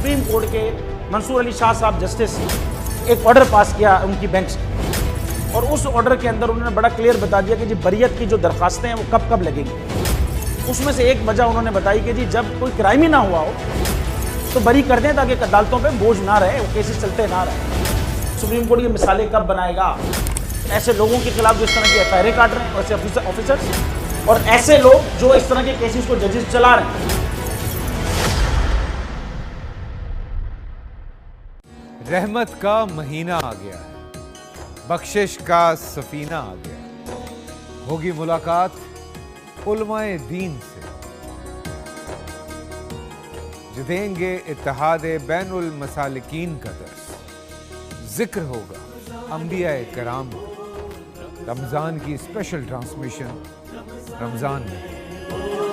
Supreme court के मंसूर अली शाह साहब justice एक ऑर्डर पास किया उनकी बेंच ने, और उस ऑर्डर के अंदर उन्होंने बड़ा क्लियर बता दिया कि जी बरियत की जो दरखास्तें हैं वो कब कब लगेंगी। उसमें से एक वजह उन्होंने बताई कि जी जब कोई क्राइम ही ना हुआ हो तो बरी कर दें ताकि अदालतों पे बोझ ना रहे, वो केसेस चलते ना रहे। सुप्रीम कोर्ट ये मिसालें कब बनाएगा ऐसे लोगों के खिलाफ जो इस तरह की एफआईआर काट रहे हैं, ऐसे ऑफिसर्स और ऐसे लोग जो इस तरह के केसेस को जजेस चला रहे हैं। रहमत का महीना आ गया है, बख्शिश का सफीना आ गया, होगी मुलाकात उलमाए दीन से, जो देंगे इत्तेहादे बैनुल मसालिकीन का दर्स, जिक्र होगा अंबियाए कराम, रमजान की स्पेशल ट्रांसमिशन रमजान में।